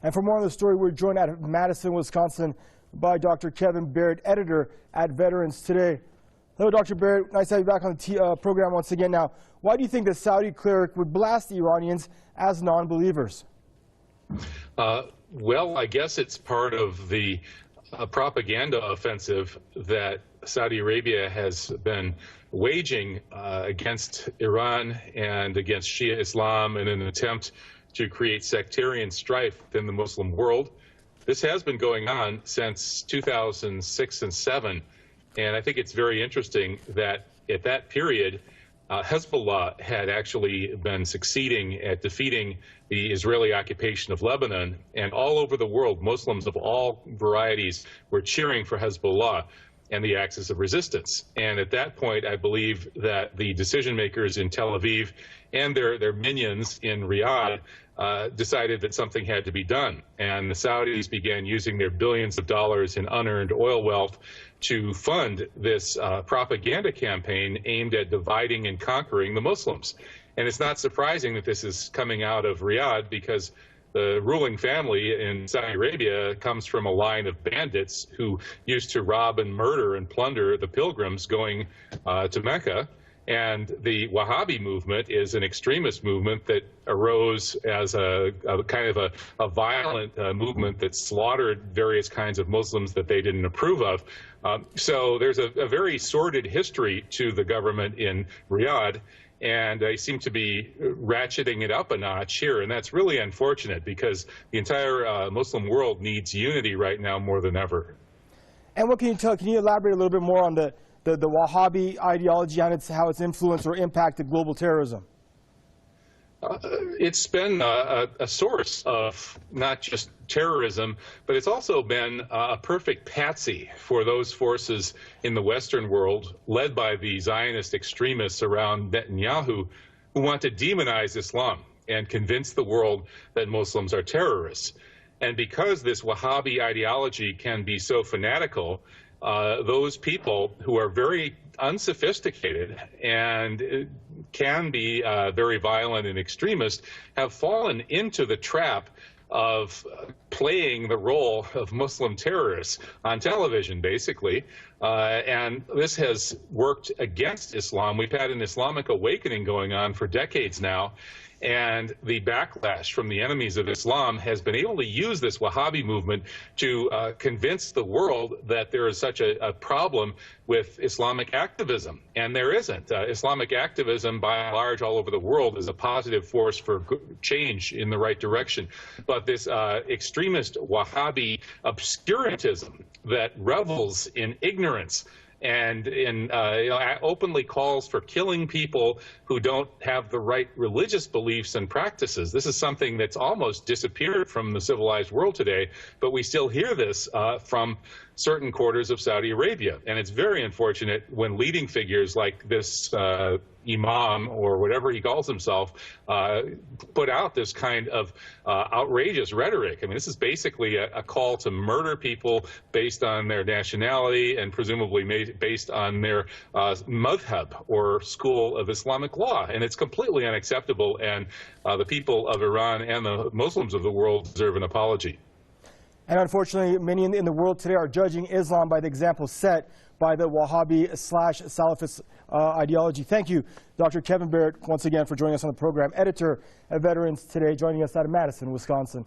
And for more on the story, we're joined at Madison, Wisconsin by Dr. Kevin Barrett, editor at Veterans Today. Hello, Dr. Barrett. Nice to have you back on the program once again. Now, why do you think the Saudi cleric would blast the Iranians as non-believers? Well, I guess it's part of the propaganda offensive that Saudi Arabia has been waging against Iran and against Shia Islam in an attempt to create sectarian strife within the Muslim world. This has been going on since 2006 and 7, and I think it's very interesting that at that period, Hezbollah had actually been succeeding at defeating the Israeli occupation of Lebanon, and all over the world, Muslims of all varieties were cheering for Hezbollah and the axis of resistance. And at that point, I believe that the decision makers in Tel Aviv and their minions in Riyadh decided that something had to be done. And the Saudis began using their billions of dollars in unearned oil wealth to fund this propaganda campaign aimed at dividing and conquering the Muslims. And it's not surprising that this is coming out of Riyadh, because the ruling family in Saudi Arabia comes from a line of bandits who used to rob and murder and plunder the pilgrims going to Mecca. And the Wahhabi movement is an extremist movement that arose as a kind of a violent movement that slaughtered various kinds of Muslims that they didn't approve of. So there's a very sordid history to the government in Riyadh, and they seem to be ratcheting it up a notch here, and that's really unfortunate because the entire Muslim world needs unity right now more than ever. And what can you tell? Can you elaborate a little bit more on the Wahhabi ideology and how it's influenced or impacted global terrorism? It's been a source of not just terrorism, but it's also been a perfect patsy for those forces in the Western world, led by the Zionist extremists around Netanyahu, who want to demonize Islam and convince the world that Muslims are terrorists. And because this Wahhabi ideology can be so fanatical, those people who are very unsophisticated and can be very violent and extremist have fallen into the trap of playing the role of Muslim terrorists on television, basically. And this has worked against Islam. We've had an Islamic awakening going on for decades now. And the backlash from the enemies of Islam has been able to use this Wahhabi movement to convince the world that there is such a problem with Islamic activism. And there isn't. Islamic activism, by and large, all over the world is a positive force for change in the right direction. But this extremist Wahhabi obscurantism that revels in ignorance and openly calls for killing people who don't have the right religious beliefs and practices. This is something that's almost disappeared from the civilized world today, but we still hear this from certain quarters of Saudi Arabia. And it's very unfortunate when leading figures like this imam, or whatever he calls himself, put out this kind of outrageous rhetoric. I mean, this is basically a call to murder people based on their nationality and presumably based on their madhab, or school of Islamic law. And it's completely unacceptable, and the people of Iran and the Muslims of the world deserve an apology. And unfortunately, many in the world today are judging Islam by the example set by the Wahhabi/Salafist ideology. Thank you, Dr. Kevin Barrett, once again for joining us on the program. Editor at Veterans Today, joining us out of Madison, Wisconsin.